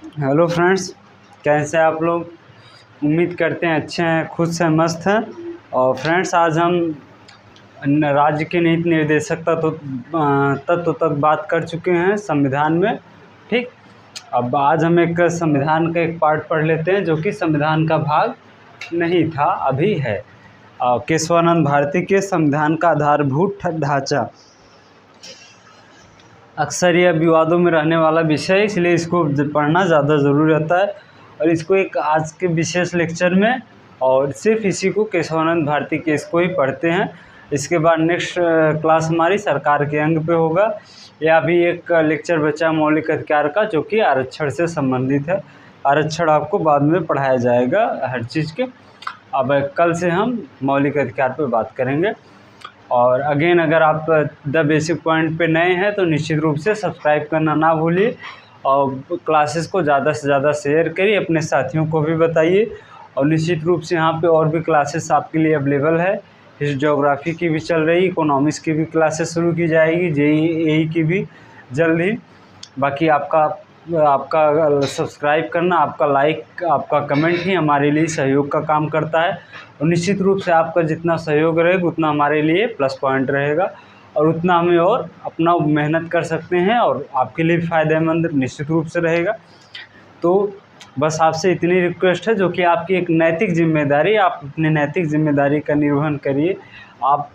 Hello friends, कैसे आप लोग। उम्मीद करते हैं अच्छे हैं, खुश हैं, मस्त हैं। और फ्रेंड्स, आज हम राज्य के नीति निर्देशक तत्व तक बात कर चुके हैं संविधान में। ठीक, अब आज हम एक संविधान का एक पार्ट पढ़ लेते हैं जो कि संविधान का भाग नहीं था, अभी है। केशवानंद भारती के संविधान का आधारभूत ढांचा। अक्सर यह विवादों में रहने वाला विषय है, इसलिए इसको पढ़ना ज़्यादा ज़रूरी रहता है। और इसको एक आज के विशेष लेक्चर में और सिर्फ इसी को, केशवानंद भारती के, इसको ही पढ़ते हैं। इसके बाद नेक्स्ट क्लास हमारी सरकार के अंग पे होगा। या भी एक लेक्चर बचा मौलिक अधिकार का, जो कि आरक्षण से संबंधित है। आरक्षण आपको बाद में पढ़ाया जाएगा हर चीज़ के। अब कल से हम मौलिक अधिकार पे बात करेंगे। और अगेन, अगर आप द बेसिक पॉइंट पे नए हैं तो निश्चित रूप से सब्सक्राइब करना ना भूलिए और क्लासेस को ज़्यादा से ज़्यादा शेयर करिए, अपने साथियों को भी बताइए। और निश्चित रूप से यहाँ पे और भी क्लासेस आपके लिए अवेलेबल है। ज्योग्राफी की भी चल रही, इकोनॉमिक्स की भी क्लासेस शुरू की जाएगी, जेईई की भी जल्द ही। बाकी आपका सब्सक्राइब करना, आपका लाइक, आपका कमेंट ही हमारे लिए सहयोग का काम करता है। और निश्चित रूप से आपका जितना सहयोग रहेगा उतना हमारे लिए प्लस पॉइंट रहेगा और उतना हमें और अपना मेहनत कर सकते हैं और आपके लिए भी फ़ायदेमंद निश्चित रूप से रहेगा। तो बस आपसे इतनी रिक्वेस्ट है, जो कि आपकी एक नैतिक जिम्मेदारी, आप अपनी नैतिक जिम्मेदारी का निर्वहन करिए। आप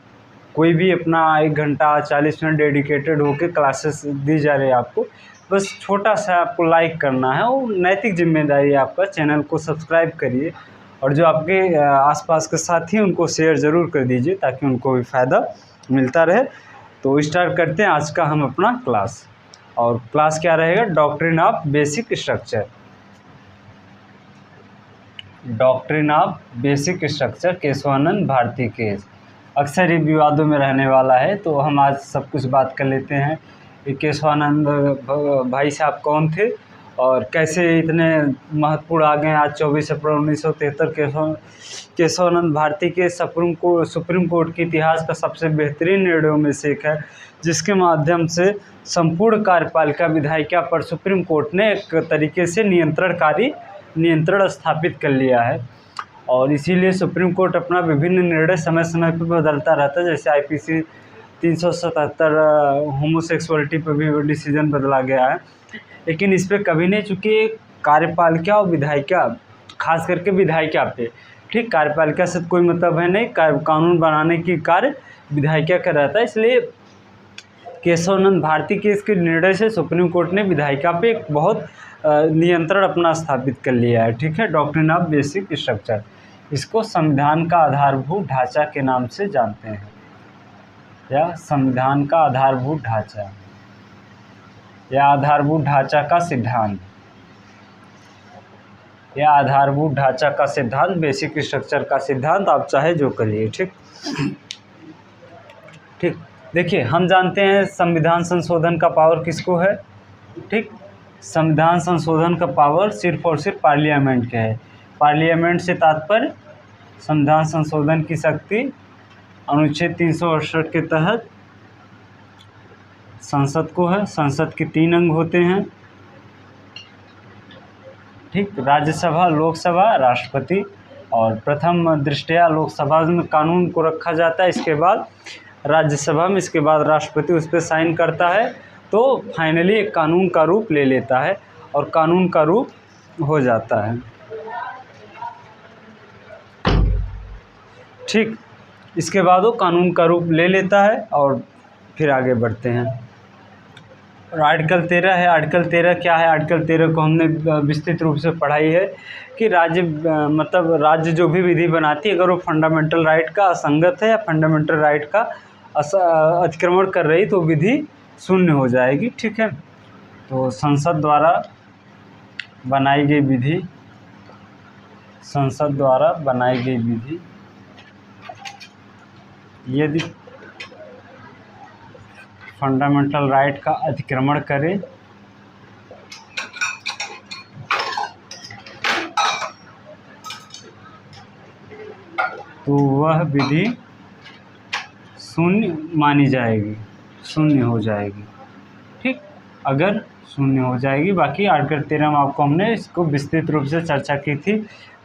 कोई भी अपना 1 घंटा 40 मिनट डेडिकेटेड होकर क्लासेस दी जा रही है आपको, बस छोटा सा आपको लाइक करना है, वो नैतिक जिम्मेदारी है आपका। चैनल को सब्सक्राइब करिए और जो आपके आसपास के साथी हैं उनको शेयर ज़रूर कर दीजिए ताकि उनको भी फ़ायदा मिलता रहे। तो स्टार्ट करते हैं आज का हम अपना क्लास। और क्लास क्या रहेगा? Doctrine of basic structure. Doctrine of basic structure, Kesavananda Bharati case. अक्सर ये विवादों में रहने वाला है, तो हम आज सब कुछ बात कर लेते हैं कि केशवानंद भाई साहब कौन थे और कैसे इतने महत्वपूर्ण आ गए। आज 24 अप्रैल 1973 केशवानंद भारती के सुप्रीम कोर्ट के इतिहास का सबसे बेहतरीन निर्णयों में से एक है, जिसके माध्यम से संपूर्ण कार्यपालिका विधायिका पर सुप्रीम कोर्ट ने एक तरीके से नियंत्रण स्थापित कर लिया है। और इसीलिए सुप्रीम कोर्ट अपना विभिन्न निर्णय समय समय पर बदलता रहता है। जैसे IPC 377 होमोसेक्सुअलिटी पर भी डिसीजन बदला गया है, लेकिन इस पर कभी नहीं, चूँकि कार्यपालिका और विधायिका, खास करके विधायिका पे, ठीक, कार्यपालिका से कोई मतलब है नहीं, कानून बनाने की कार्य विधायिका का रहता है। इसलिए केशवानंद भारती केस के निर्णय से सुप्रीम कोर्ट ने विधायिका पे एक बहुत नियंत्रण अपना स्थापित कर लिया है। ठीक है, डॉक्ट्रिन ऑफ बेसिक स्ट्रक्चर, इसको संविधान का आधारभूत ढांचा के नाम से जानते हैं, या संविधान का आधारभूत ढांचा, या आधारभूत ढांचा का सिद्धांत, या आधारभूत ढांचा का सिद्धांत, बेसिक स्ट्रक्चर का सिद्धांत, आप चाहे जो करिए। ठीक, देखिए, हम जानते हैं संविधान संशोधन का पावर किसको है। ठीक, संविधान संशोधन का पावर सिर्फ और सिर्फ पार्लियामेंट के है। पार्लियामेंट से तात्पर्य संविधान संशोधन की शक्ति अनुच्छेद 368 के तहत संसद को है। संसद के 3 अंग होते हैं, ठीक, राज्यसभा, लोकसभा, राष्ट्रपति। और प्रथम दृष्टया लोकसभा में कानून को रखा जाता है, इसके बाद राज्यसभा में, इसके बाद राष्ट्रपति उस पर साइन करता है, तो फाइनली एक कानून का रूप ले लेता है और कानून का रूप हो जाता है। ठीक, इसके बाद वो कानून का रूप ले लेता है और फिर आगे बढ़ते हैं। और आर्टिकल 13 है। आर्टिकल 13 क्या है? आर्टिकल 13 को हमने विस्तृत रूप से पढ़ाई है कि राज्य जो भी विधि बनाती है, अगर वो फंडामेंटल राइट का असंगत है या फंडामेंटल राइट का अतिक्रमण कर रही, तो विधि शून्य हो जाएगी। ठीक है, तो संसद द्वारा बनाई गई विधि, संसद द्वारा बनाई गई विधि यदि फंडामेंटल राइट का अतिक्रमण करे तो वह विधि शून्य मानी जाएगी, शून्य हो जाएगी। ठीक, अगर शून्य हो जाएगी। बाकी आर्टिकल 13 में आपको हमने इसको विस्तृत रूप से चर्चा की थी।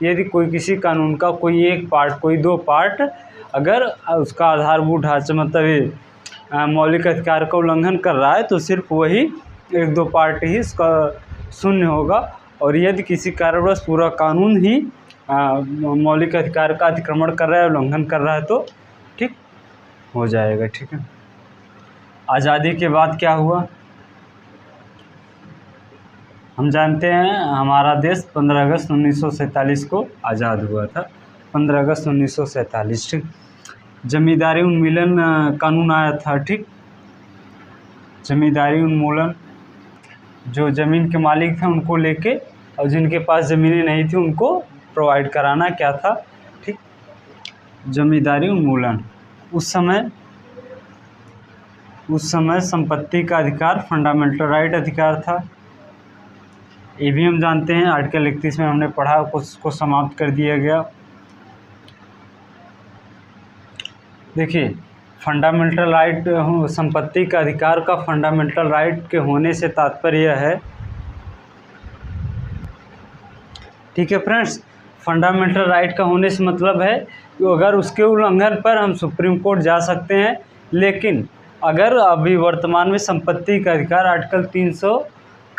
यदि कोई किसी कानून का कोई एक पार्ट, कोई दो पार्ट अगर उसका आधारभूत ढांचा मतलब ये मौलिक अधिकार का उल्लंघन कर रहा है तो सिर्फ वही एक दो पार्ट ही इसका शून्य होगा, और यदि किसी कारणवश पूरा कानून ही मौलिक अधिकार का अतिक्रमण कर रहा है, उल्लंघन कर रहा है तो ठीक हो जाएगा। ठीक है। आज़ादी के बाद क्या हुआ हम जानते हैं, हमारा देश 15 अगस्त 1947 को आज़ाद हुआ था। 15 अगस्त 1947। ठीक। जमींदारी उन्मूलन कानून आया था। ठीक। जमींदारी उन्मूलन, जो ज़मीन के मालिक थे उनको लेके और जिनके पास ज़मीनें नहीं थी उनको प्रोवाइड कराना क्या था। ठीक। जमींदारी उन्मूलन। उस समय संपत्ति का अधिकार फंडामेंटल राइट अधिकार था। ये भी हम जानते हैं, आर्टिकल 31 में हमने पढ़ा, उसको समाप्त कर दिया गया। देखिए, फंडामेंटल राइट, संपत्ति का अधिकार का फंडामेंटल राइट के होने से तात्पर्य यह है, ठीक है फ्रेंड्स, फंडामेंटल राइट का होने से मतलब है कि अगर उसके उल्लंघन पर हम सुप्रीम कोर्ट जा सकते हैं, लेकिन अगर अभी वर्तमान में संपत्ति का अधिकार आर्टिकल 300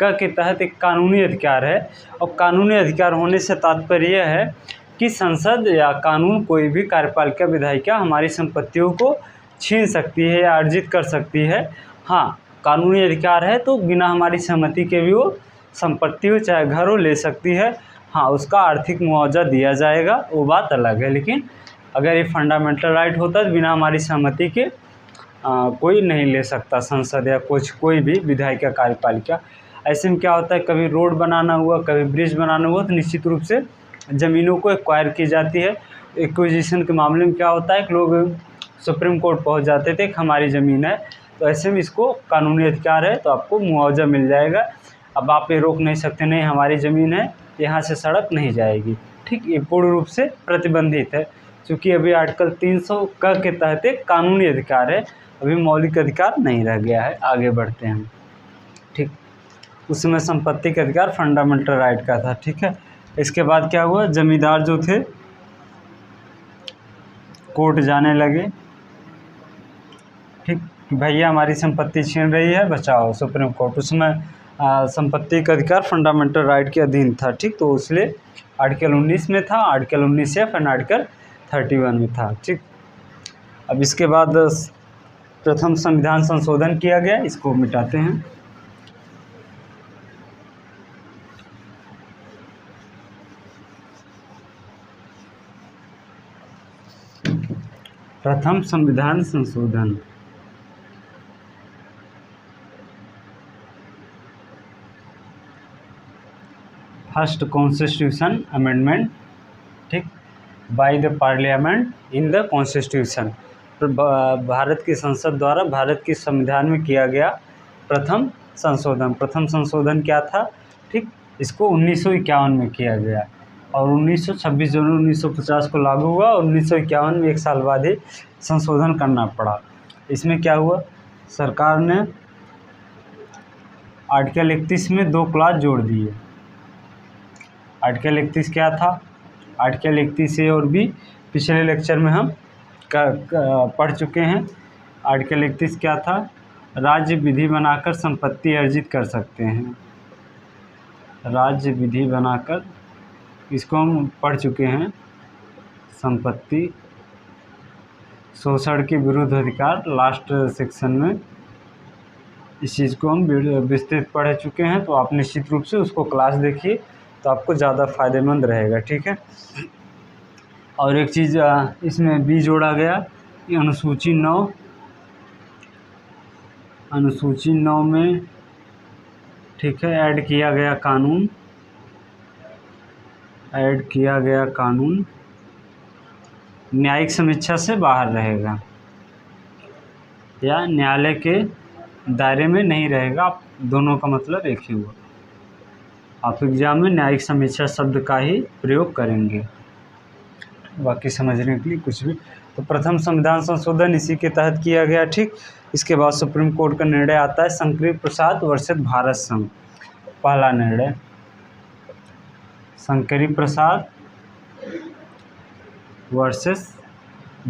के तहत एक कानूनी अधिकार है, और कानूनी अधिकार होने से तात्पर्य यह है कि संसद या कानून कोई भी कार्यपालिका विधायिका हमारी संपत्तियों को छीन सकती है या अर्जित कर सकती है। हाँ, कानूनी अधिकार है तो बिना हमारी सहमति के भी वो संपत्ति हो चाहे घर हो ले सकती है। हाँ, उसका आर्थिक मुआवजा दिया जाएगा, वो बात अलग है। लेकिन अगर ये फंडामेंटल राइट होता तो बिना हमारी सहमति के कोई नहीं ले सकता, संसद या कोई भी विधायिका कार्यपालिका। ऐसे में क्या होता है, कभी रोड बनाना हुआ, कभी ब्रिज बनाना हुआ तो निश्चित रूप से ज़मीनों को एक्वायर की जाती है। एक्विजिशन के मामले में क्या होता है कि लोग सुप्रीम कोर्ट पहुंच जाते थे कि हमारी ज़मीन है, तो ऐसे में इसको कानूनी अधिकार है तो आपको मुआवजा मिल जाएगा। अब आप ये रोक नहीं सकते, नहीं हमारी ज़मीन है, यहाँ से सड़क नहीं जाएगी। ठीक, ये पूर्ण रूप से प्रतिबंधित है, क्योंकि अभी आर्टिकल 300 के तहत एक कानूनी अधिकार है, अभी मौलिक अधिकार नहीं रह गया है। आगे बढ़ते हैं। ठीक, उसमें संपत्ति का अधिकार फंडामेंटल राइट का था। ठीक है। इसके बाद क्या हुआ, जमींदार जो थे कोर्ट जाने लगे, ठीक, भैया हमारी संपत्ति छीन रही है, बचाओ, सुप्रीम कोर्ट। उसमें संपत्ति का अधिकार फंडामेंटल राइट के अधीन था। ठीक, तो इसलिए आर्टिकल 19 में था, आर्टिकल 19F एंड आर्टिकल 31 में था। ठीक। अब इसके बाद प्रथम संविधान संशोधन किया गया, इसको मिटाते हैं। प्रथम संविधान संशोधन, फर्स्ट कॉन्स्टिट्यूशन अमेंडमेंट, ठीक, by the parliament in the constitution, Bharat की संसद द्वारा भारत के संविधान में किया गया प्रथम संशोधन। प्रथम संशोधन क्या था, ठीक, इसको 1951 में किया गया और 26 जनवरी 1950 को लागू हुआ और 1951 में एक साल बाद ही संशोधन करना पड़ा। इसमें क्या हुआ, सरकार ने आर्टिकल 31 में 2 क्लॉज जोड़ दिए। आर्टिकल 31 क्या था, आर्टिकल 31 ए और बी पिछले लेक्चर में हम पढ़ चुके हैं। आर्टिकल 31 क्या था, राज्य विधि बनाकर संपत्ति अर्जित कर सकते हैं। राज्य विधि बनाकर, इसको हम पढ़ चुके हैं। संपत्ति शोषण के विरुद्ध अधिकार, लास्ट सेक्शन में इस चीज़ को हम विस्तृत पढ़ चुके हैं, तो आप निश्चित रूप से उसको क्लास देखिए तो आपको ज़्यादा फायदेमंद रहेगा। ठीक है। और एक चीज़ इसमें भी जोड़ा गया कि अनुसूची 9 में, ठीक है, ऐड किया गया कानून न्यायिक समीक्षा से बाहर रहेगा या न्यायालय के दायरे में नहीं रहेगा। आप दोनों का मतलब एक ही हुआ, आप एग्जाम में न्यायिक समीक्षा शब्द का ही प्रयोग करेंगे, बाकी समझने के लिए कुछ भी। तो प्रथम संविधान संशोधन इसी के तहत किया गया। ठीक, इसके बाद सुप्रीम कोर्ट का निर्णय आता है, शंकरी प्रसाद वर्सेस भारत संघ। पहला निर्णय, शंकरी प्रसाद वर्सेस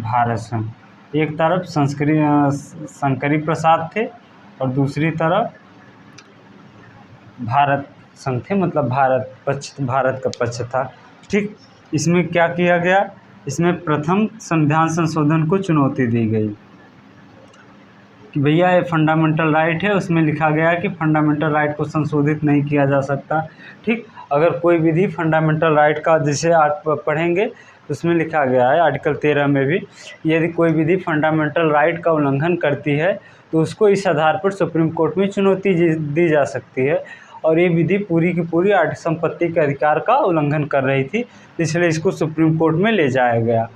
भारत संघ। एक तरफ शंकरी प्रसाद थे और दूसरी तरफ भारत संघ थे, मतलब भारत का पक्ष था। ठीक, इसमें क्या किया गया, इसमें प्रथम संविधान संशोधन को चुनौती दी गई कि भैया ये फंडामेंटल राइट है, उसमें लिखा गया है कि फंडामेंटल राइट को संशोधित नहीं किया जा सकता। ठीक, अगर कोई विधि फंडामेंटल राइट का, जिसे आप पढ़ेंगे उसमें लिखा गया है आर्टिकल 13 में भी, यदि कोई विधि फंडामेंटल राइट का उल्लंघन करती है तो उसको इस आधार पर सुप्रीम कोर्ट में चुनौती दी जा सकती है। और ये विधि पूरी की पूरी संपत्ति के अधिकार का उल्लंघन कर रही थी, इसलिए इसको सुप्रीम कोर्ट में ले जाया गया।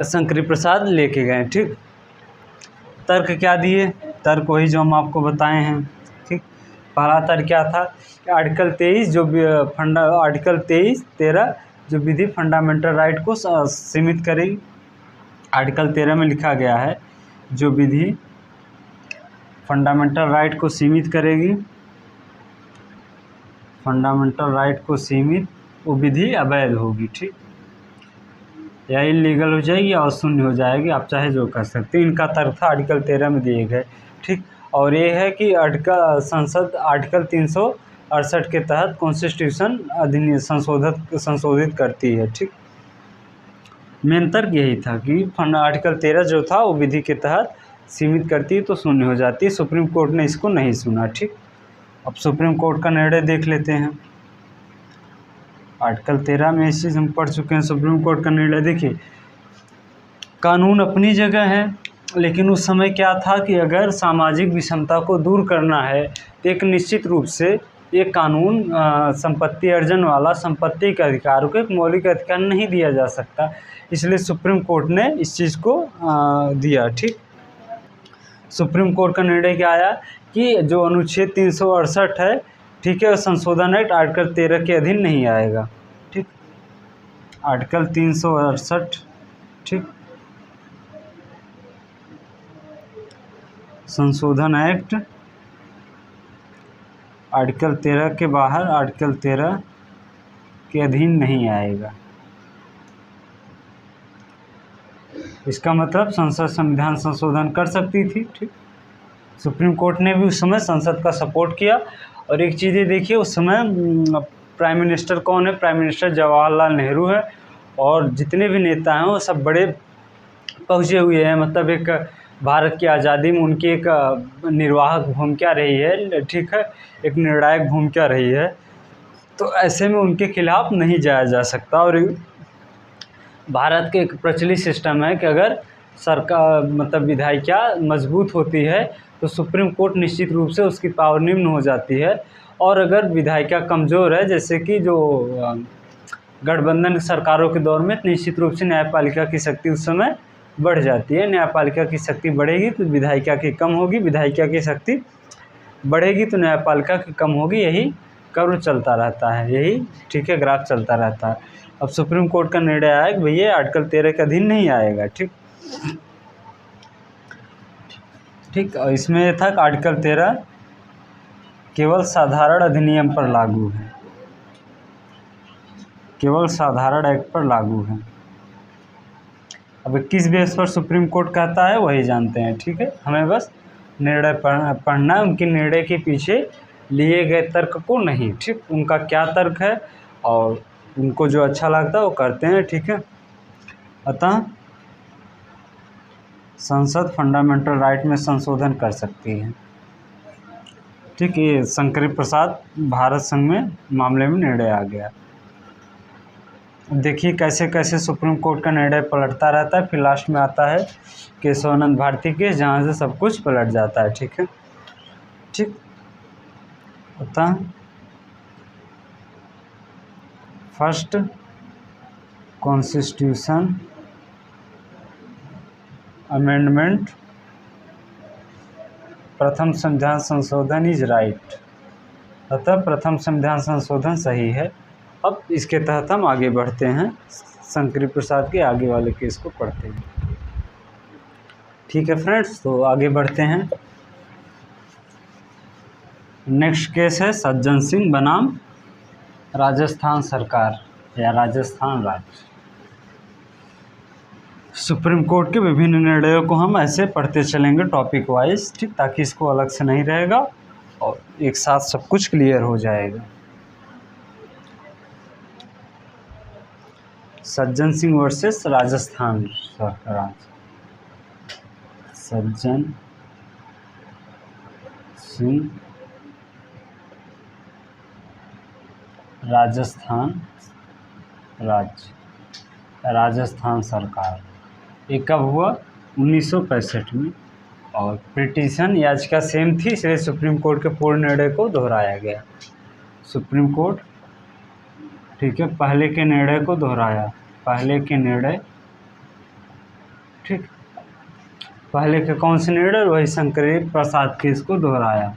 शंकरी प्रसाद लेके गए। ठीक, तर्क क्या दिए, तर्क वही जो हम आपको बताए हैं। ठीक, पहला तर्क क्या था, आर्टिकल 23 आर्टिकल 23-13 जो विधि फंडामेंटल राइट को सीमित करेगी। आर्टिकल 13 में लिखा गया है जो विधि फंडामेंटल राइट को सीमित करेगी, फंडामेंटल राइट को सीमित, वो विधि अवैध होगी। ठीक, या इलीगल हो जाएगी या अशून्य हो जाएगी, आप चाहे जो कर सकते हैं। इनका तर्क था आर्टिकल 13 में दिए गए। ठीक, और ये है कि संसद आर्टिकल 368 के तहत कॉन्स्टिट्यूशन अधिनियम संशोधित करती है। ठीक, मेन तर्क यही था कि आर्टिकल 13 जो था वो विधि के तहत सीमित करती है तो शून्य हो जाती है। सुप्रीम कोर्ट ने इसको नहीं सुना। ठीक, अब सुप्रीम कोर्ट का निर्णय देख लेते हैं। आर्टिकल 13 में इस चीज़ हम पढ़ चुके हैं। सुप्रीम कोर्ट का निर्णय देखिए, कानून अपनी जगह है, लेकिन उस समय क्या था कि अगर सामाजिक विषमता को दूर करना है तो एक निश्चित रूप से ये कानून संपत्ति अर्जन वाला संपत्ति के अधिकार को एक मौलिक अधिकार नहीं दिया जा सकता, इसलिए सुप्रीम कोर्ट ने इस चीज़ को दिया। ठीक, सुप्रीम कोर्ट का निर्णय क्या आया कि जो अनुच्छेद 368 है, ठीक है, संशोधन एक्ट आर्टिकल 13 के अधीन नहीं आएगा। ठीक, आर्टिकल 368, ठीक, संशोधन एक्ट आर्टिकल 13 के बाहर, आर्टिकल 13 के अधीन नहीं आएगा। इसका मतलब संसद संविधान संशोधन कर सकती थी। ठीक, सुप्रीम कोर्ट ने भी उस समय संसद का सपोर्ट किया। और एक चीज़ ये देखिए, उस समय प्राइम मिनिस्टर कौन है, प्राइम मिनिस्टर जवाहरलाल नेहरू है, और जितने भी नेता हैं वो सब बड़े पहुँचे हुए हैं, मतलब एक भारत की आज़ादी में उनकी एक निर्वाहक भूमिका रही है। ठीक है, एक निर्णायक भूमिका रही है, तो ऐसे में उनके खिलाफ नहीं जाया जा सकता। और भारत के एक प्रचलित सिस्टम है कि अगर सरकार, मतलब विधायिका मजबूत होती है तो सुप्रीम कोर्ट निश्चित रूप से उसकी पावर निम्न हो जाती है, और अगर विधायिका कमज़ोर है, जैसे कि जो गठबंधन सरकारों के दौर में, निश्चित रूप से न्यायपालिका की शक्ति उस समय बढ़ जाती है। न्यायपालिका की शक्ति बढ़ेगी तो विधायिका की कम होगी, विधायिका की शक्ति बढ़ेगी तो न्यायपालिका की कम होगी, यही कर्व चलता रहता है, यही, ठीक है, ग्राफ चलता रहता है। अब सुप्रीम कोर्ट का निर्णय आया कि भैया आर्टिकल 13 के अधीन नहीं आएगा। ठीक, ठीक, और इसमें यह था कि आर्टिकल 13 केवल साधारण अधिनियम पर लागू है, केवल साधारण एक्ट पर लागू है। अब किस बेस पर सुप्रीम कोर्ट कहता है वही जानते हैं। ठीक है, हमें बस निर्णय पढ़ना है, उनके निर्णय के पीछे लिए गए तर्क को नहीं। ठीक, उनका क्या तर्क है और उनको जो अच्छा लगता है वो करते हैं। ठीक है, अतः संसद फंडामेंटल राइट में संशोधन कर सकती है। ठीक, ये शंकरी प्रसाद भारत संघ में मामले में निर्णय आ गया। देखिए कैसे कैसे सुप्रीम कोर्ट का निर्णय पलटता रहता है, फिर लास्ट में आता है केशवानंद भारती केस, जहाँ से सब कुछ पलट जाता है। ठीक है, ठीक, अतः फर्स्ट कॉन्स्टिट्यूशन अमेंडमेंट, प्रथम संविधान संशोधन इज राइट, अतः प्रथम संविधान संशोधन सही है। अब इसके तहत हम आगे बढ़ते हैं, शंकरी प्रसाद के आगे वाले केस को पढ़ते हैं। ठीक है फ्रेंड्स, तो आगे बढ़ते हैं। नेक्स्ट केस है सज्जन सिंह बनाम राजस्थान सरकार या राजस्थान राज्य। सुप्रीम कोर्ट के विभिन्न निर्णयों को हम ऐसे पढ़ते चलेंगे टॉपिक वाइज, ठीक, ताकि इसको अलग से नहीं रहेगा और एक साथ सब कुछ क्लियर हो जाएगा। सज्जन सिंह वर्सेस राजस्थान सरकार। सज्जन सिंह राजस्थान राज्य, राजस्थान सरकार। ये कब हुआ? 1965 में। और पिटीशन याचिका सेम थी, इसलिए सुप्रीम कोर्ट के पूर्ण निर्णय को दोहराया गया। सुप्रीम कोर्ट, ठीक है, पहले के निर्णय को दोहराया। पहले के निर्णय, ठीक, पहले के कौन से निर्णय? वही शंकरी प्रसाद केस को दोहराया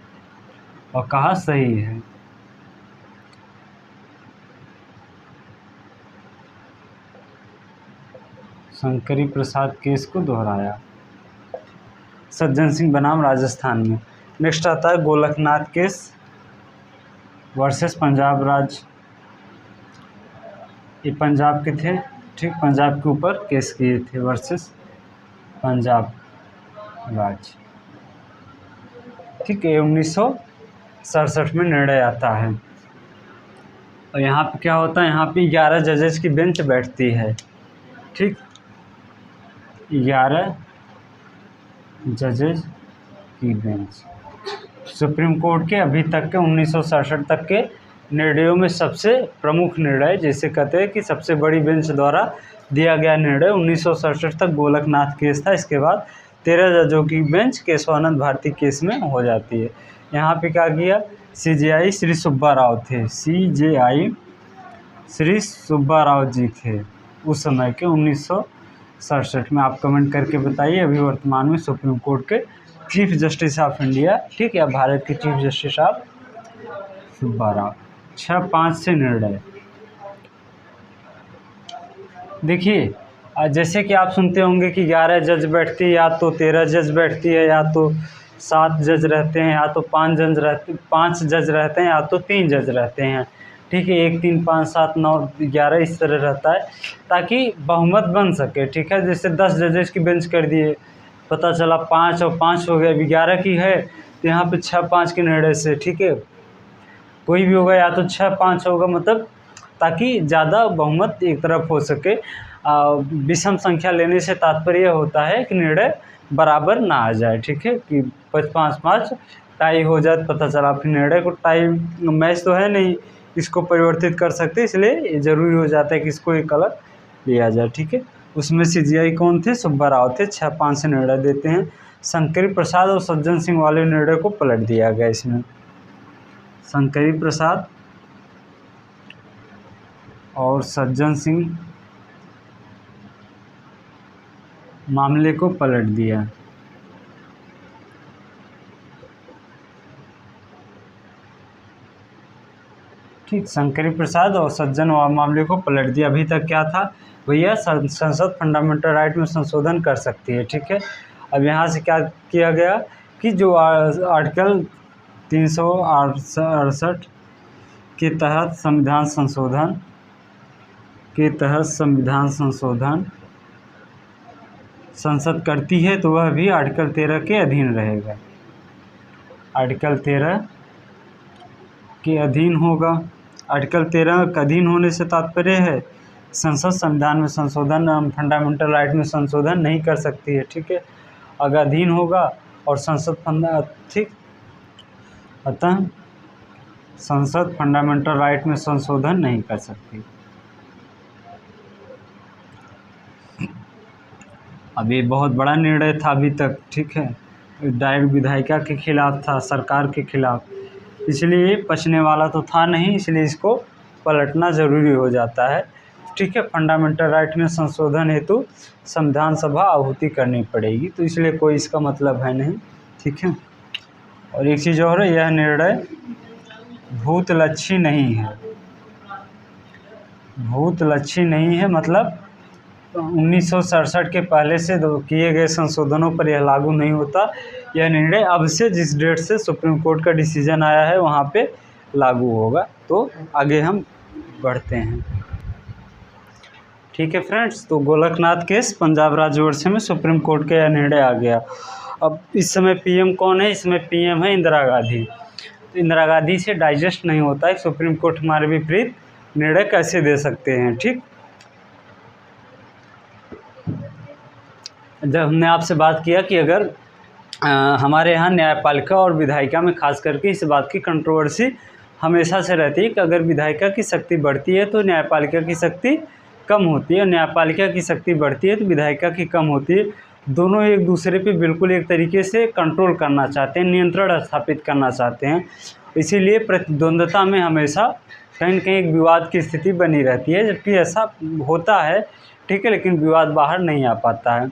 और कहा सही है। शंकरी प्रसाद केस को दोहराया सज्जन सिंह बनाम राजस्थान में। नेक्स्ट आता है गोलकनाथ केस वर्सेस पंजाब राज्य। ये पंजाब के थे, ठीक, पंजाब के ऊपर केस किए थे वर्सेस पंजाब राज्य, ठीक है। 1967 में निर्णय आता है और यहाँ पे क्या होता है? यहाँ पे 11 जजेस की बेंच बैठती है, ठीक, 11 जजेस की बेंच। सुप्रीम कोर्ट के अभी तक के 1967 तक के निर्णयों में सबसे प्रमुख निर्णय, जैसे कहते हैं कि सबसे बड़ी बेंच द्वारा दिया गया निर्णय 1967 तक गोलकनाथ केस था। इसके बाद 13 जजों की बेंच केशवानंद भारती केस में हो जाती है। यहाँ पे क्या किया? CJI श्री सुब्बा राव थे, CJI श्री सुब्बा राव जी थे उस समय के 1967 में। आप कमेंट करके बताइए अभी वर्तमान में सुप्रीम कोर्ट के चीफ जस्टिस ऑफ इंडिया, ठीक है, भारत के chief justice of Subba Rao. 6-5 से निर्णय। देखिए, जैसे कि आप सुनते होंगे कि 11 जज बैठती है, या तो 13 जज बैठती है, या तो 7 जज रहते हैं, या तो 5 जज रहते हैं, या तो 3 जज रहते हैं, ठीक है। 1, 3, 5, 7, 9, 11 इस तरह रहता है ताकि बहुमत बन सके, ठीक है। जैसे 10 जजेस की बेंच कर दिए, पता चला 5 और 5 हो गए, 11 की है, तो यहाँ पे 6-5 के निर्णय से, ठीक है, कोई भी होगा, या तो 6-5 होगा, मतलब ताकि ज़्यादा बहुमत एक तरफ हो सके। विषम संख्या लेने से तात्पर्य होता है कि निर्णय बराबर ना आ जाए, ठीक है, कि 5-5 टाई हो जाए, पता चला फिर निर्णय को टाई मैच तो है नहीं, इसको परिवर्तित कर सकते, इसलिए ज़रूरी हो जाता है कि इसको एक अलग लिया जाए, ठीक है। उसमें CJI कौन थे? सुब्बा राव थे। 6-5 से निर्णय देते हैं। शंकरी प्रसाद और सज्जन सिंह वाले निर्णय को पलट दिया गया। इसमें शंकरी प्रसाद और सज्जन सिंह मामले को पलट दिया। ठीक, शंकरी प्रसाद और सज्जन मामले को पलट दिया। अभी तक क्या था भैया? संसद फंडामेंटल राइट में संशोधन कर सकती है, ठीक है। अब यहाँ से क्या किया गया कि जो आर्टिकल 368 के तहत संविधान संशोधन संसद करती है, तो वह भी आर्टिकल 13 के अधीन रहेगा। आर्टिकल 13 के अधीन होगा। आर्टिकल 13 के अधीन होने से तात्पर्य है संसद संविधान में संशोधन, फंडामेंटल राइट में संशोधन नहीं कर सकती है, ठीक है। अगर अधीन होगा और संसद ठीक, अतः संसद फंडामेंटल राइट में संशोधन नहीं कर सकती। अब ये बहुत बड़ा निर्णय था अभी तक, ठीक है, डायरेक्ट विधायिका के खिलाफ था, सरकार के खिलाफ, इसलिए बचने वाला तो था नहीं, इसलिए इसको पलटना ज़रूरी हो जाता है, ठीक है। फंडामेंटल राइट में संशोधन हेतु संविधान सभा आहुति करनी पड़ेगी, तो इसलिए कोई इसका मतलब है नहीं, ठीक है। और एक चीज़ और है, यह निर्णय भूतलक्षी नहीं है। भूतलक्षी नहीं है मतलब 1967 के पहले से किए गए संशोधनों पर यह लागू नहीं होता। यह निर्णय अब से जिस डेट से सुप्रीम कोर्ट का डिसीजन आया है वहाँ पे लागू होगा। तो आगे हम बढ़ते हैं। ठीक है फ्रेंड्स, तो गोलकनाथ केस पंजाब राज्यवर्ष में सुप्रीम कोर्ट का यह निर्णय आ गया। अब इस समय पीएम कौन है? इसमें पीएम है इंदिरा गांधी। तो इंदिरा गांधी से डाइजेस्ट नहीं होता है सुप्रीम कोर्ट हमारे विपरीत निर्णय कैसे दे सकते हैं। ठीक, जब हमने आपसे बात किया कि अगर हमारे यहाँ न्यायपालिका और विधायिका में खास करके इस बात की कंट्रोवर्सी हमेशा से रहती है कि अगर विधायिका की शक्ति बढ़ती है तो न्यायपालिका की शक्ति कम होती है, न्यायपालिका की शक्ति बढ़ती है तो विधायिका की कम होती है। दोनों एक दूसरे पे बिल्कुल एक तरीके से कंट्रोल करना चाहते हैं, नियंत्रण स्थापित करना चाहते हैं। इसीलिए प्रतिद्वंद्वता में हमेशा कहीं न कहीं एक विवाद की स्थिति बनी रहती है, जबकि ऐसा होता है, ठीक है, लेकिन विवाद बाहर नहीं आ पाता है।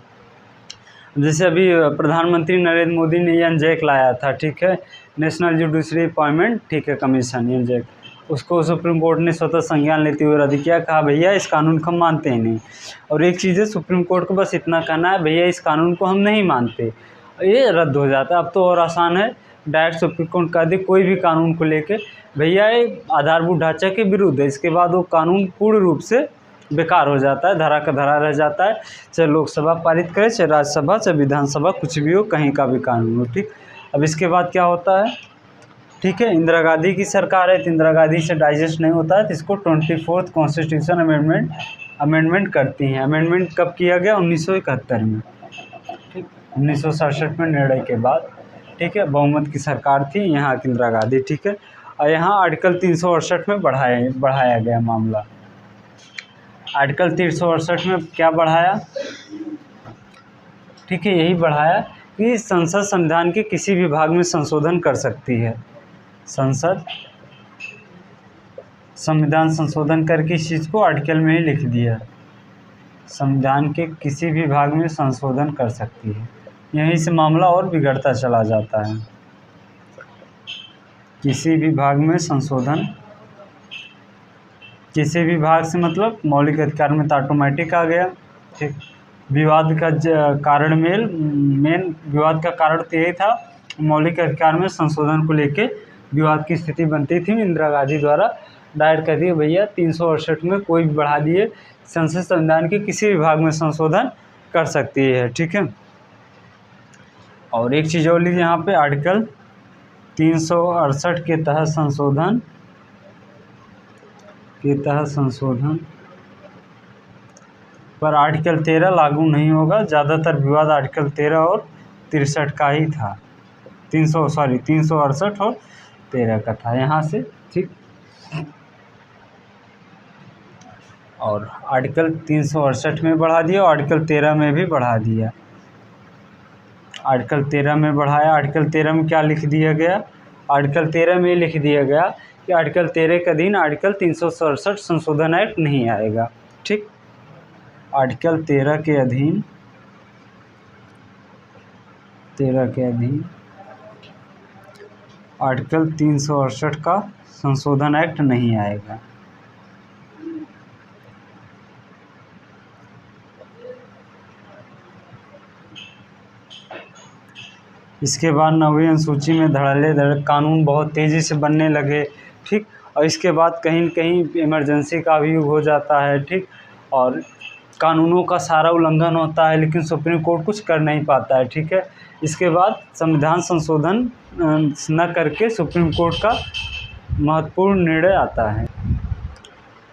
जैसे अभी प्रधानमंत्री नरेंद्र मोदी ने एनजेक लाया था, ठीक है, नेशनल जुडिशरी अपॉइंटमेंट, ठीक है, कमीशन एनजेक, उसको सुप्रीम कोर्ट ने स्वतः संज्ञान लेते हुए रद्द किया। कहा भैया इस कानून को हम मानते ही नहीं। और एक चीज़ है, सुप्रीम कोर्ट को बस इतना कहना है भैया इस कानून को हम नहीं मानते, ये रद्द हो जाता है। अब तो और आसान है, डायरेक्ट सुप्रीम कोर्ट कह दे कोई भी कानून को लेके भैया ये आधारभूत ढांचा के विरुद्ध है, इसके बाद वो कानून पूर्ण रूप से बेकार हो जाता है, धरा का धरा रह जाता है। चाहे लोकसभा पारित करे, चाहे राज्यसभा, चाहे विधानसभा, कुछ भी हो, कहीं का भी कानून हो। ठीक, अब इसके बाद क्या होता है, ठीक है, इंदिरा गांधी की सरकार है तो इंदिरा गांधी से डाइजेस्ट नहीं होता है तो इसको 24th कॉन्स्टिट्यूशन अमेंडमेंट करती हैं। अमेंडमेंट कब किया गया? 1971 में, ठीक, 1967 में निर्णय के बाद, ठीक है, बहुमत की सरकार थी यहाँ की इंदिरा गांधी, ठीक है। और यहाँ आर्टिकल 368 में बढ़ाया गया मामला। आर्टिकल 368 में क्या बढ़ाया, ठीक है, यही बढ़ाया कि संसद संविधान के किसी भी भाग में संशोधन कर सकती है। संसद संविधान संशोधन करके इस चीज़ को आर्टिकल में ही लिख दिया, संविधान के किसी भी भाग में संशोधन कर सकती है। यहीं से मामला और बिगड़ता चला जाता है। किसी भी भाग में संशोधन, किसी भी भाग से मतलब मौलिक अधिकार में तो ऑटोमेटिक आ गया। ठीक, विवाद का कारण मेन विवाद का कारण तो यही था, मौलिक अधिकार में संशोधन को लेके विवाद की स्थिति बनती थी। इंदिरा गांधी द्वारा दायर कर दिए भैया 368 में कोई भी बढ़ा दिए, संसद संविधान के किसी भी भाग में संशोधन कर सकती है। ठीक है, और एक चीज़ और लीजिए यहाँ पे, आर्टिकल 368 के तहत संशोधन पर आर्टिकल 13 लागू नहीं होगा। ज़्यादातर विवाद आर्टिकल 13 और 63 का ही था, 368 और 13 का था यहाँ से। ठीक, और आर्टिकल 368 में बढ़ा दिया, आर्टिकल 13 में भी बढ़ा दिया। आर्टिकल 13 में बढ़ाया, आर्टिकल 13 में क्या लिख दिया गया, आर्टिकल 13 में लिख दिया गया कि आर्टिकल 13 के अधीन आर्टिकल 367 संशोधन एक्ट नहीं आएगा। ठीक, आर्टिकल 13 के अधीन आर्टिकल 368 का संशोधन एक्ट नहीं आएगा। इसके बाद 9वीं अनुसूची में धड़ल्ले कानून बहुत तेज़ी से बनने लगे। ठीक, और इसके बाद कहीं न कहीं इमरजेंसी का भी युग हो जाता है। ठीक, और कानूनों का सारा उल्लंघन होता है लेकिन सुप्रीम कोर्ट कुछ कर नहीं पाता है। ठीक है, इसके बाद संविधान संशोधन न करके सुप्रीम कोर्ट का महत्वपूर्ण निर्णय आता है।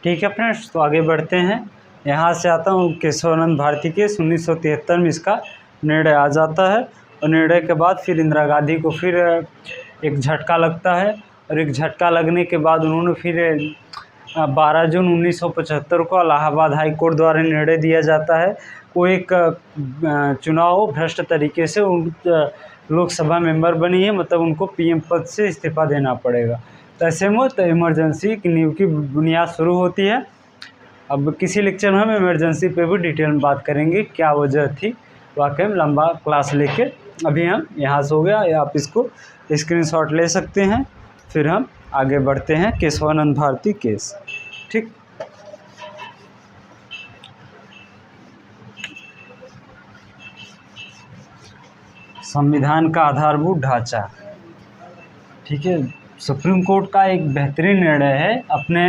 ठीक है फ्रेंड्स, तो आगे बढ़ते हैं। यहाँ से आता हूँ केशवानंद भारती के 1973 में इसका निर्णय आ जाता है। और निर्णय के बाद फिर इंदिरा गांधी को फिर एक झटका लगता है, और एक झटका लगने के बाद उन्होंने फिर 12 जून 1975 को इलाहाबाद हाई कोर्ट द्वारा निर्णय दिया जाता है वो एक चुनाव भ्रष्ट तरीके से उन लोकसभा मेंबर बनी है, मतलब उनको पीएम पद से इस्तीफा देना पड़ेगा। तो ऐसे में तो इमरजेंसी की नींव की बुनियाद शुरू होती है। अब किसी लेक्चर में हम इमरजेंसी पे भी डिटेल में बात करेंगे, क्या वजह थी, वाकई में लंबा क्लास लेके अभी हम यहाँ से हो गया, या आप इसको स्क्रीनशॉट ले सकते हैं। फिर हम आगे बढ़ते हैं केशवानंद भारती केस। ठीक, संविधान का आधारभूत ढांचा। ठीक है, सुप्रीम कोर्ट का एक बेहतरीन निर्णय है। अपने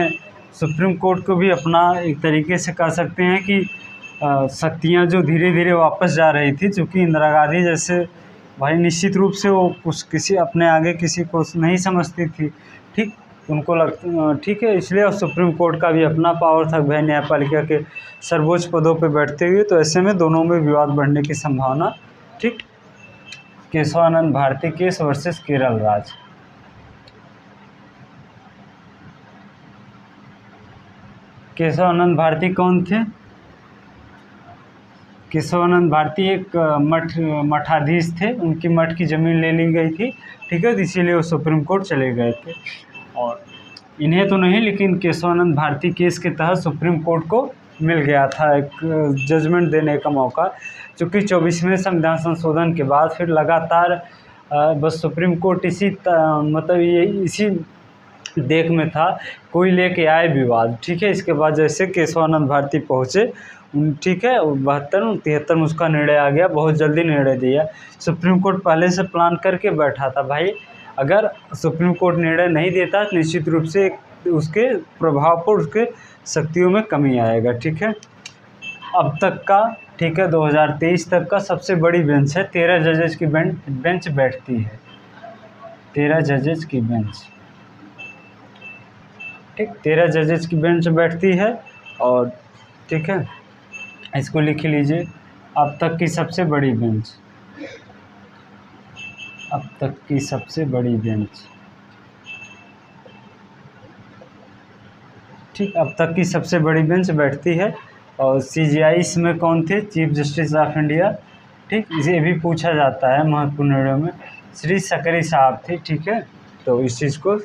सुप्रीम कोर्ट को भी अपना एक तरीके से कह सकते हैं कि शक्तियाँ जो धीरे धीरे वापस जा रही थी, चूँकि इंदिरा गांधी जैसे भाई निश्चित रूप से वो कुछ किसी अपने आगे किसी को नहीं समझती थी। ठीक, उनको ठीक है, इसलिए अब सुप्रीम कोर्ट का भी अपना पावर था भाई, न्यायपालिका के सर्वोच्च पदों पे बैठते हुए। तो ऐसे में दोनों में विवाद बढ़ने की संभावना। ठीक, केशवानंद भारती केस वर्सेस केरल राज्य। केशवानंद भारती कौन थे? केशवानंद भारती एक मठाधीश थे, उनकी मठ की ज़मीन ले ली गई थी। ठीक है, इसीलिए वो सुप्रीम कोर्ट चले गए थे। और इन्हें तो नहीं, लेकिन केशवानंद भारती केस के तहत सुप्रीम कोर्ट को मिल गया था एक जजमेंट देने का मौका। चूँकि 24वें संविधान संशोधन के बाद फिर लगातार बस सुप्रीम कोर्ट मतलब ये इसी देख में था, कोई लेके आए विवाद। ठीक है, इसके बाद जैसे केशवानंद भारती पहुँचे, ठीक है, 72-73 में उसका निर्णय आ गया, बहुत जल्दी निर्णय दिया। सुप्रीम कोर्ट पहले से प्लान करके बैठा था भाई, अगर सुप्रीम कोर्ट निर्णय नहीं देता तो निश्चित रूप से उसके प्रभाव पर उसके शक्तियों में कमी आएगा। ठीक है, अब तक का, ठीक है, 2023 तक का सबसे बड़ी बेंच है। 13 जजेस की बेंच बैठती है, 13 जजेस की बेंच। ठीक, 13 जजेस की बेंच बैठती है। और ठीक है, इसको लिख लीजिए, अब तक की सबसे बड़ी बेंच, अब तक की सबसे बड़ी बेंच। ठीक, अब तक की सबसे बड़ी बेंच बैठती है। और CJI इसमें कौन थे? Chief justice of India. ठीक, इसे भी पूछा जाता है महत्वपूर्ण निर्णयों में, श्री सकरी साहब थे। ठीक है, तो इस चीज़ को,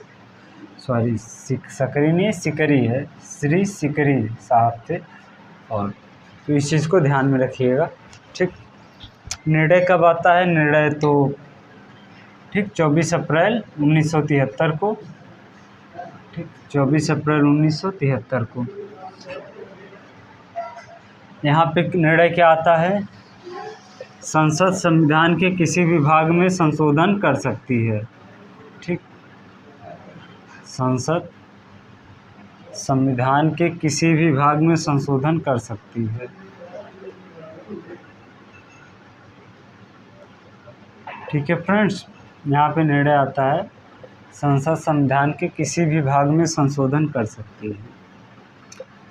सॉरी सकरी नहीं, सिकरी है, श्री सिकरी साहब थे। और तो इस चीज़ को ध्यान में रखिएगा। ठीक, निर्णय कब आता है? निर्णय तो ठीक 24 अप्रैल 1973 को। ठीक, 24 अप्रैल 1973 को यहाँ पे निर्णय क्या आता है? संसद संविधान के किसी भी भाग में संशोधन कर सकती है। ठीक, संसद संविधान के किसी भी भाग में संशोधन कर सकती है। ठीक है फ्रेंड्स, यहाँ पे निर्णय आता है संसद संविधान के किसी भी भाग में संशोधन कर सकती है,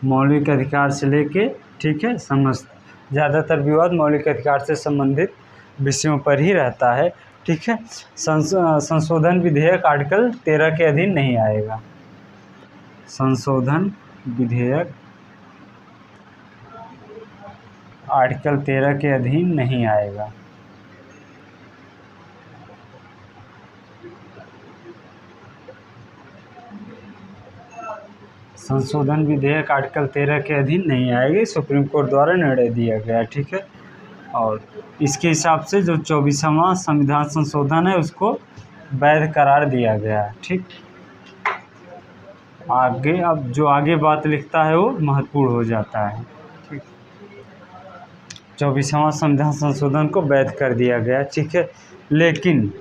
मौलिक अधिकार से लेके, ठीक है, समस्त ज़्यादातर विवाद मौलिक अधिकार से संबंधित विषयों पर ही रहता है। ठीक है, संशोधन विधेयक आर्टिकल 13 के अधीन नहीं आएगा। संशोधन विधेयक आर्टिकल 13 के अधीन नहीं आएगा। संशोधन विधेयक आर्टिकल 13 के अधीन नहीं आएगी, सुप्रीम कोर्ट द्वारा निर्णय दिया गया। ठीक है, और इसके हिसाब से जो 24वां संविधान संशोधन है उसको वैध करार दिया गया है। ठीक, आगे अब जो आगे बात लिखता है वो महत्वपूर्ण हो जाता है। ठीक, 24वां संविधान संशोधन को वैध कर दिया गया। ठीक है, लेकिन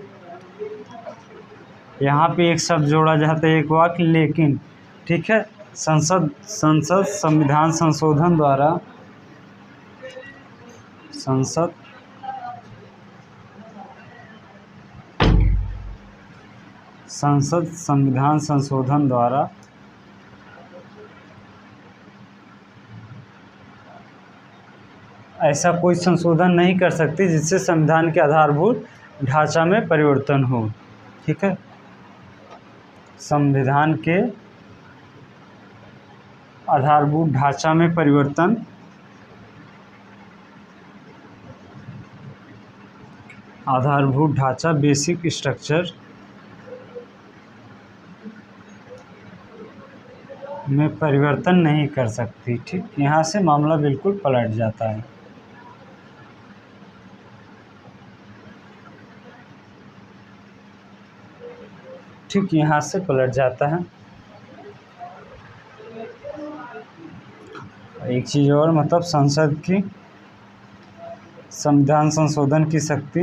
यहाँ पे एक शब्द जोड़ा जाता है, एक वाक्य लेकिन। ठीक है, संसद संविधान संशोधन द्वारा, संसद संविधान संशोधन द्वारा ऐसा कोई संशोधन नहीं कर सकती जिससे संविधान के आधारभूत ढांचा में परिवर्तन हो। ठीक है, संविधान के आधारभूत ढांचा में परिवर्तन, आधारभूत ढांचा बेसिक स्ट्रक्चर में परिवर्तन नहीं कर सकती। ठीक, यहाँ से मामला बिल्कुल पलट जाता है। ठीक, यहाँ से पलट जाता है। एक चीज़ और, मतलब संसद की संविधान संशोधन की शक्ति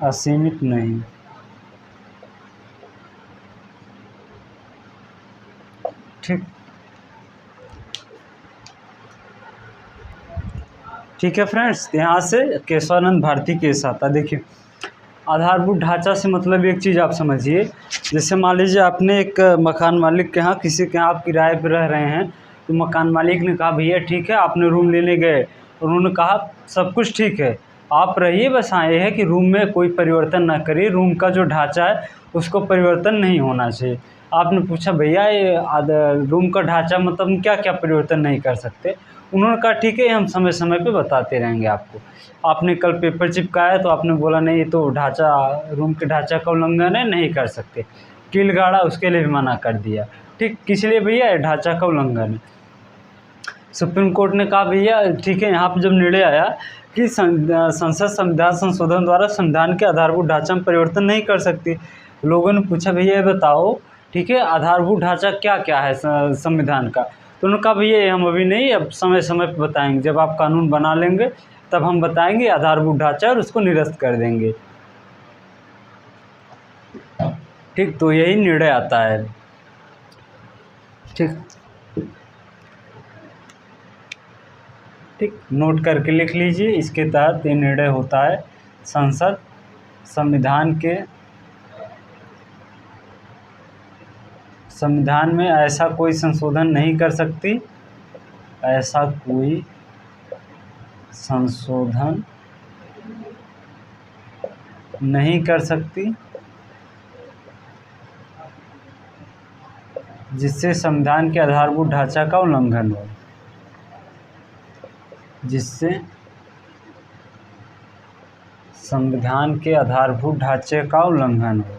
असीमित नहीं। ठीक ठीक है फ्रेंड्स, यहाँ से केशवानंद भारती केस आता है। देखिए, आधारभूत ढांचा से मतलब एक चीज़ आप समझिए, जैसे मान लीजिए आपने एक मकान मालिक के यहाँ, किसी के यहाँ आप किराए पर रह रहे हैं, तो मकान मालिक ने कहा भैया ठीक है, आपने रूम लेने गए, उन्होंने कहा सब कुछ ठीक है, आप रहिए, बस हाँ ये है कि रूम में कोई परिवर्तन ना करिए, रूम का जो ढांचा है उसको परिवर्तन नहीं होना चाहिए। आपने पूछा भैया ये रूम का ढांचा मतलब क्या क्या परिवर्तन नहीं कर सकते? उन्होंने कहा ठीक है, हम समय समय पे बताते रहेंगे आपको। आपने कल पेपर चिपकाया तो आपने बोला नहीं ये तो ढांचा, रूम के ढांचा का उल्लंघन है, नहीं कर सकते। कील गाड़ा, उसके लिए भी मना कर दिया। ठीक, किस लिए भैया? ढांचा का उल्लंघन है। सुप्रीम कोर्ट ने कहा भैया ठीक है, यहाँ पर जब निर्णय आया कि संसद संविधान संशोधन द्वारा संविधान के आधारभूत ढांचा में परिवर्तन नहीं कर सकती। लोगों ने पूछा भैया ये बताओ ठीक है, आधारभूत ढांचा क्या क्या है संविधान का? तो उन्होंने कहा भैया हम अभी नहीं, अब समय समय पर बताएंगे, जब आप कानून बना लेंगे तब हम बताएंगे आधारभूत ढांचा, और उसको निरस्त कर देंगे। ठीक, तो यही निर्णय आता है। ठीक ठीक, नोट करके लिख लीजिए। इसके तहत ये निर्णय होता है, संसद संविधान में ऐसा कोई संशोधन नहीं कर सकती, ऐसा कोई संशोधन नहीं कर सकती जिससे संविधान के आधारभूत ढांचा का उल्लंघन हो, जिससे संविधान के आधारभूत ढांचे का उल्लंघन हो।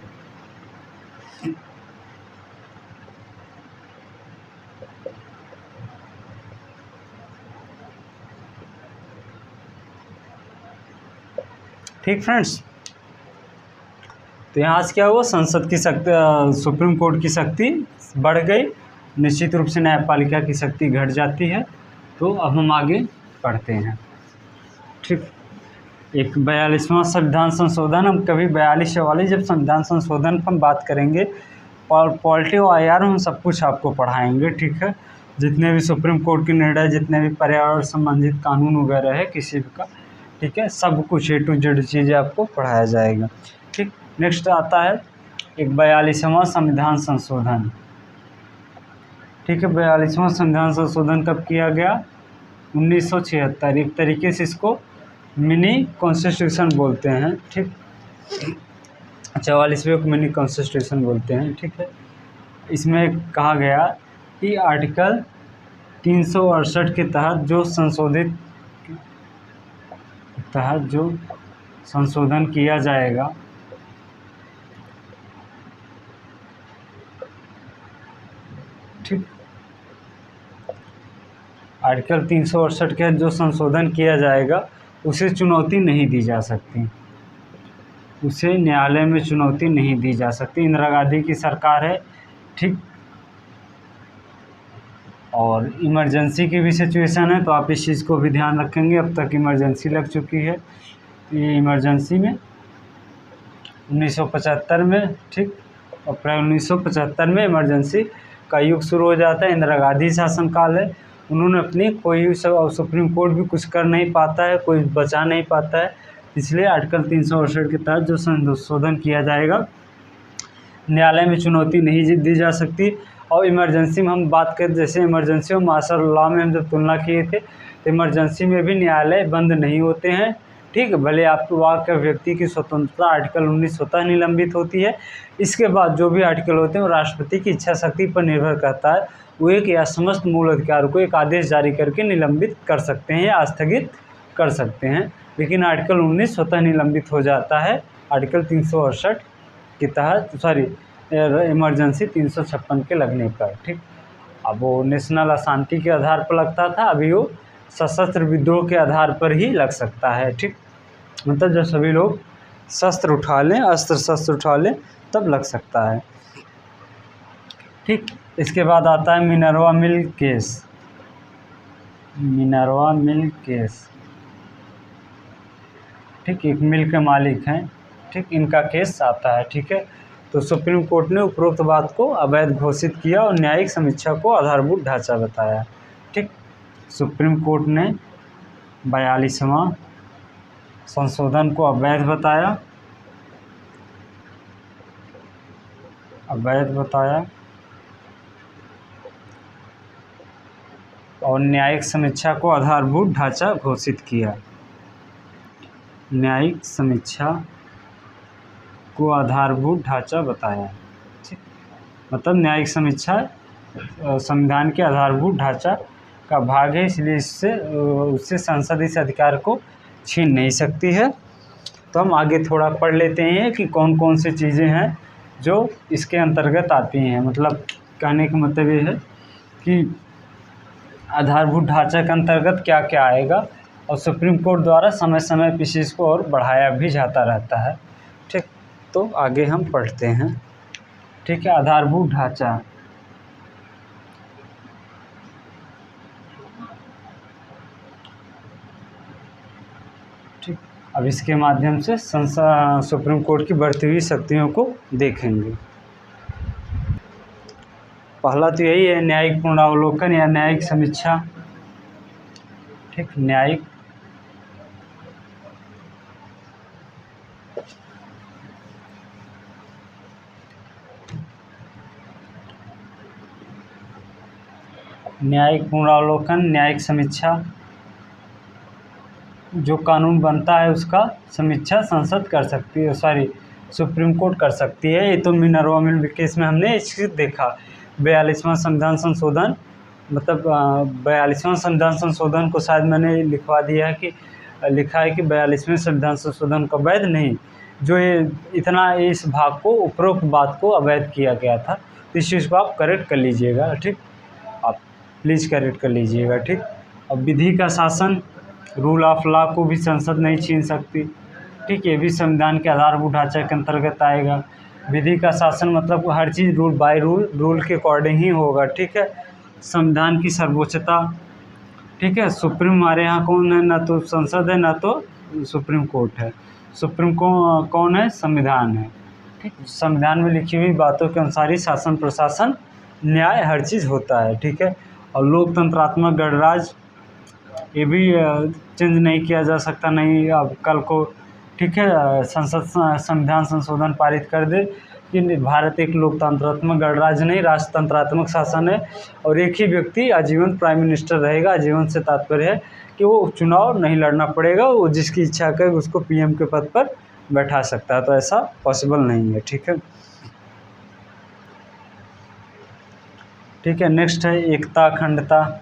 ठीक फ्रेंड्स, तो यहाँ से क्या हुआ, संसद की शक्ति, सुप्रीम कोर्ट की शक्ति बढ़ गई, निश्चित रूप से न्यायपालिका की शक्ति घट जाती है। तो अब हम आगे पढ़ते हैं। ठीक, एक 42वां संविधान संशोधन, हम कभी 42-44 जब संविधान संशोधन पर हम बात करेंगे, पॉलिटी और IR हम सब कुछ आपको पढ़ाएंगे। ठीक है, जितने भी सुप्रीम कोर्ट के निर्णय, जितने भी पर्यावरण संबंधित कानून वगैरह है किसी भी का, ठीक है, सब कुछ A to Z चीज़ें आपको पढ़ाया जाएगा। ठीक, नेक्स्ट आता है एक 42वां संविधान संशोधन। ठीक है, 42वां संविधान संशोधन कब किया गया? 1976। एक तरीके से इसको मिनी कॉन्स्टिट्यूशन बोलते हैं। ठीक, 44वें को मिनी कॉन्स्टिट्यूशन बोलते हैं। ठीक है, इसमें कहा गया कि आर्टिकल 368 के तहत जो संशोधन किया जाएगा, ठीक, आर्टिकल 368 के जो संशोधन किया जाएगा उसे चुनौती नहीं दी जा सकती, उसे न्यायालय में चुनौती नहीं दी जा सकती। इंदिरा गांधी की सरकार है। ठीक, और इमरजेंसी की भी सिचुएशन है, तो आप इस चीज़ को भी ध्यान रखेंगे। अब तक इमरजेंसी लग चुकी है, ये इमरजेंसी में 1975 में, ठीक, अप्रैल 1975 में इमरजेंसी का युग शुरू हो जाता है। इंदिरा गांधी शासनकाल है, उन्होंने अपनी कोई सुप्रीम कोर्ट भी कुछ कर नहीं पाता है, कोई बचा नहीं पाता है, इसलिए आर्टिकल 368 के तहत जो संशोधन किया जाएगा न्यायालय में चुनौती नहीं दी जा सकती। और इमरजेंसी में हम बात करें, जैसे इमरजेंसी और मार्शल लॉ में हम जब तुलना किए थे, तो इमरजेंसी में भी न्यायालय बंद नहीं होते हैं। ठीक, भले आपके वहाँ के व्यक्ति की स्वतंत्रता आर्टिकल 19 स्वतः निलंबित होती है, इसके बाद जो भी आर्टिकल होते हैं वो राष्ट्रपति की इच्छा शक्ति पर निर्भर करता है, वो एक या समस्त मूल अधिकार को एक आदेश जारी करके निलंबित कर सकते हैं या स्थगित कर सकते हैं, लेकिन आर्टिकल 19 स्वतः निलंबित हो जाता है आर्टिकल 368 के तहत, सॉरी इमरजेंसी 356 के लगने पर। ठीक, अब वो नेशनल अशांति के आधार पर लगता था, अभी वो सशस्त्र विद्रोह के आधार पर ही लग सकता है। ठीक, मतलब जब सभी लोग शस्त्र उठा लें, अस्त्र शस्त्र उठा लें, तब लग सकता है। ठीक, इसके बाद आता है Minerva mill case. Minerva mill case, ठीक, एक मिल के मालिक हैं, ठीक, इनका केस आता है। ठीक है, तो सुप्रीम कोर्ट ने उपरोक्त बात को अवैध घोषित किया और न्यायिक समीक्षा को आधारभूत ढांचा बताया। ठीक, सुप्रीम कोर्ट ने 42वां संशोधन को अवैध बताया, और न्यायिक समीक्षा को आधारभूत ढांचा घोषित किया। न्यायिक समीक्षा को आधारभूत ढांचा बताया। ठीक, मतलब न्यायिक समीक्षा संविधान के आधारभूत ढांचा का भाग है, इसलिए उससे संसद इस अधिकार को छीन नहीं सकती है। तो हम आगे थोड़ा पढ़ लेते हैं कि कौन कौन सी चीज़ें हैं जो इसके अंतर्गत आती हैं। मतलब कहने का मतलब ये है कि आधारभूत ढांचा के अंतर्गत क्या क्या आएगा, और सुप्रीम कोर्ट द्वारा समय समय पर इसको और बढ़ाया भी जाता रहता है। ठीक, तो आगे हम पढ़ते हैं। ठीक है, आधारभूत ढांचा। ठीक, अब इसके माध्यम से सुप्रीम कोर्ट की बढ़ती हुई शक्तियों को देखेंगे। पहला तो यही है न्यायिक पुनरावलोकन या न्यायिक समीक्षा। ठीक, न्यायिक पुनरावलोकन, न्यायिक समीक्षा। जो कानून बनता है उसका समीक्षा संसद कर सकती है, सुप्रीम कोर्ट कर सकती है। ये तो मिनर्वा मिल केस में हमने इसको देखा। 42वां संविधान संशोधन, मतलब 42वां संविधान संशोधन को शायद मैंने लिखवा दिया है कि लिखा है कि 42वें संविधान संशोधन को अवैध नहीं, जो ये इतना इस भाग को उपरोक्त बात को अवैध किया गया था। तो इस चीज़ को आप करेक्ट कर लीजिएगा। ठीक, आप प्लीज़ करेक्ट कर लीजिएगा। ठीक, अब विधि का शासन, रूल ऑफ लॉ को भी संसद नहीं छीन सकती। ठीक, ये भी संविधान के आधारभूत ढांचे के अंतर्गत आएगा। विधि का शासन मतलब हर चीज़ रूल बाय रूल के अकॉर्डिंग ही होगा। ठीक है, संविधान की सर्वोच्चता। ठीक है, सुप्रीम हमारे यहाँ कौन है? ना तो संसद है ना तो सुप्रीम कोर्ट है। सुप्रीम कौन है? संविधान है। ठीक, संविधान में लिखी हुई बातों के अनुसार ही शासन प्रशासन न्याय हर चीज़ होता है। ठीक है, और लोकतंत्रात्मक गणराज्य ये भी चेंज नहीं किया जा सकता। नहीं अब कल को ठीक है संसद संविधान संशोधन पारित कर दे कि भारत एक लोकतंत्रात्मक गणराज्य नहीं, राजतंत्रात्मक शासन है, और एक ही व्यक्ति आजीवन प्राइम मिनिस्टर रहेगा। आजीवन से तात्पर्य है कि वो चुनाव नहीं लड़ना पड़ेगा, वो जिसकी इच्छा करे उसको पीएम के पद पर बैठा सकता है। तो ऐसा पॉसिबल नहीं है। ठीक है, ठीक है, नेक्स्ट है एकता अखंडता।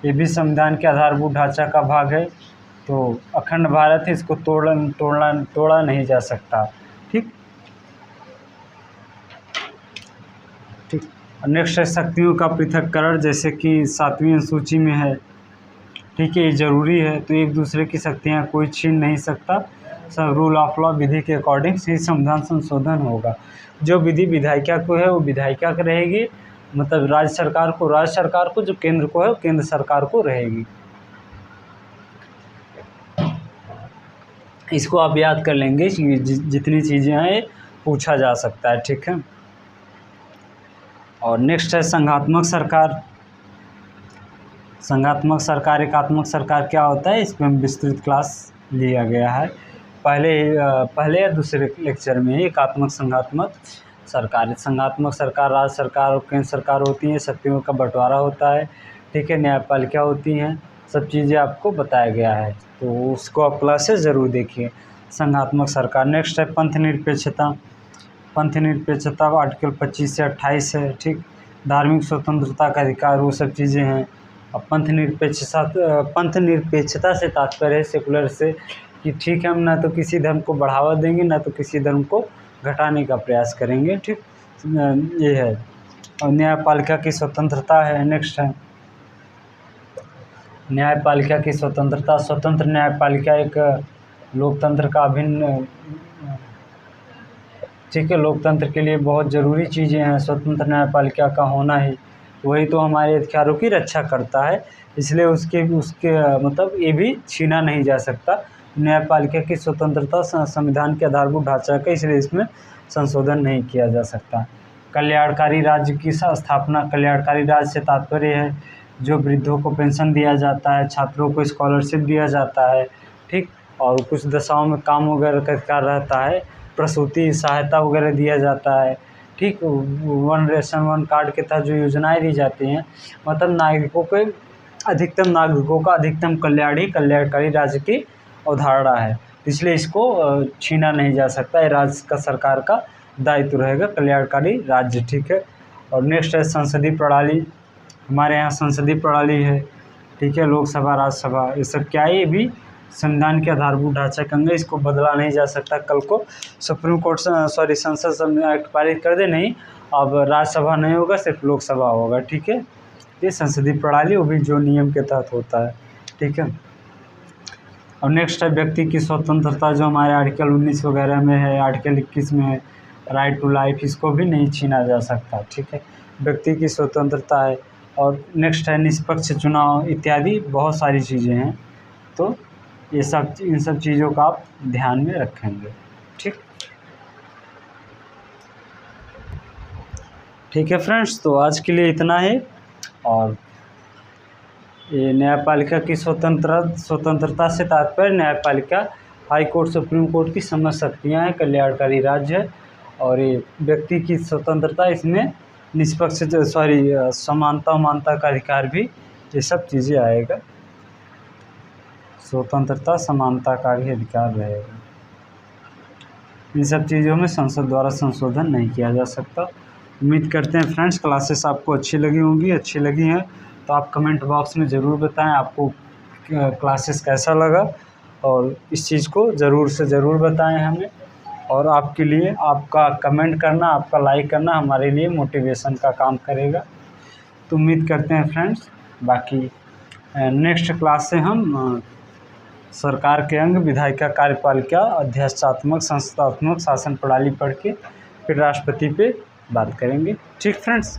ये भी संविधान के आधारभूत ढांचा का भाग है। तो अखंड भारत है, इसको तोड़ा नहीं जा सकता। ठीक, ठीक, नेक्स्ट है शक्तियों का पृथक्करण, जैसे कि 7वीं अनुसूची में है। ठीक है, ये जरूरी है। तो एक दूसरे की शक्तियाँ कोई छीन नहीं सकता। सब रूल ऑफ लॉ विधि के अकॉर्डिंग से संविधान संशोधन होगा। जो विधि विधायिका को है वो विधायिका को रहेगी, मतलब राज्य सरकार को, जो केंद्र को है वो केंद्र सरकार को रहेगी। इसको आप याद कर लेंगे कि जितनी चीज़ें हैं पूछा जा सकता है। ठीक है, और नेक्स्ट है संघात्मक सरकार। संघात्मक सरकार, एकात्मक सरकार क्या होता है, इस पर विस्तृत क्लास लिया गया है पहले या दूसरे लेक्चर में। एकात्मक संघात्मक सरकार, संघात्मक सरकार राज्य सरकार और केंद्र सरकार होती हैं। शक्तियों का बंटवारा होता है। ठीक है, न्यायपालिका होती हैं। सब चीज़ें आपको बताया गया है, तो उसको आप क्लासेस ज़रूर देखिए। संघात्मक सरकार। नेक्स्ट है पंथ निरपेक्षता। पंथ निरपेक्षता आर्टिकल 25 से 28 है। ठीक, धार्मिक स्वतंत्रता का अधिकार, वो सब चीज़ें हैं। अब पंथ निरपेक्षता से तात्पर्य है सेकुलर से, कि ठीक है हम ना तो किसी धर्म को बढ़ावा देंगे ना तो किसी धर्म को घटाने का प्रयास करेंगे। ठीक, ये है। और न्यायपालिका की स्वतंत्रता है। नेक्स्ट है न्यायपालिका की स्वतंत्रता। स्वतंत्र न्यायपालिका एक लोकतंत्र का अभिन्न, ठीक है, लोकतंत्र के लिए बहुत ज़रूरी चीज़ें हैं। स्वतंत्र न्यायपालिका का होना ही वही तो हमारे अधिकारों की रक्षा करता है। इसलिए उसके मतलब ये भी छीना नहीं जा सकता। न्यायपालिका की स्वतंत्रता संविधान के आधारभूत ढांचा का, इसलिए इसमें संशोधन नहीं किया जा सकता। कल्याणकारी राज्य की स्थापना, कल्याणकारी राज्य से तात्पर्य है जो वृद्धों को पेंशन दिया जाता है, छात्रों को स्कॉलरशिप दिया जाता है, ठीक, और कुछ दशाओं में काम वगैरह का कार्य रहता है, प्रसूति सहायता वगैरह दिया जाता है, ठीक, 1 राशन 1 कार्ड के तहत जो योजनाएं दी जाती हैं, मतलब नागरिकों के अधिकतम नागरिकों का अधिकतम कल्याण ही कल्याणकारी राज्य की अवधारणा है, इसलिए इसको छीना नहीं जा सकता। ये राज्य का सरकार का दायित्व रहेगा, कल्याणकारी राज्य, ठीक है। और नेक्स्ट है संसदीय प्रणाली। हमारे यहाँ संसदीय प्रणाली है, ठीक है, लोकसभा राज्यसभा, ये सब क्या है, ये भी संविधान के आधारभूत ढांचा के अंग, इसको बदला नहीं जा सकता। कल को सुप्रीम कोर्ट संसद एक्ट पारित कर दे, नहीं अब राज्यसभा नहीं होगा, सिर्फ लोकसभा होगा, ठीक है। ये संसदीय प्रणाली वो भी जो नियम के तहत होता है, ठीक है। और नेक्स्ट है व्यक्ति की स्वतंत्रता, जो हमारे आर्टिकल 19 वगैरह में है, आर्टिकल 21 में है, राइट टू लाइफ, इसको भी नहीं छीना जा सकता, ठीक है, व्यक्ति की स्वतंत्रता है। और नेक्स्ट है निष्पक्ष चुनाव इत्यादि बहुत सारी चीज़ें हैं, तो ये सब इन सब चीज़ों का आप ध्यान में रखेंगे, ठीक है फ्रेंड्स। तो आज के लिए इतना ही। और ये न्यायपालिका की स्वतंत्रता से तात्पर्य न्यायपालिका हाई कोर्ट सुप्रीम कोर्ट की समस्त शक्तियाँ हैं, कल्याणकारी राज्य है। और ये व्यक्ति की स्वतंत्रता, इसमें निष्पक्ष समानता का अधिकार भी, ये सब चीज़ें आएगा, स्वतंत्रता समानता का भी अधिकार रहेगा। इन सब चीज़ों में संसद द्वारा संशोधन नहीं किया जा सकता। उम्मीद करते हैं फ्रेंड्स क्लासेस आपको अच्छी लगी होंगी। अच्छी लगी हैं तो आप कमेंट बॉक्स में ज़रूर बताएं आपको क्लासेस कैसा लगा, और इस चीज़ को ज़रूर से ज़रूर बताएं हमें। और आपके लिए आपका कमेंट करना, आपका लाइक करना हमारे लिए मोटिवेशन का काम करेगा। तो उम्मीद करते हैं फ्रेंड्स, बाकी नेक्स्ट क्लास से हम सरकार के अंग, विधायिका, कार्यपालिका, अध्यक्षात्मक, संस्थात्मक शासन प्रणाली पढ़ के फिर राष्ट्रपति पे बात करेंगे, ठीक फ्रेंड्स।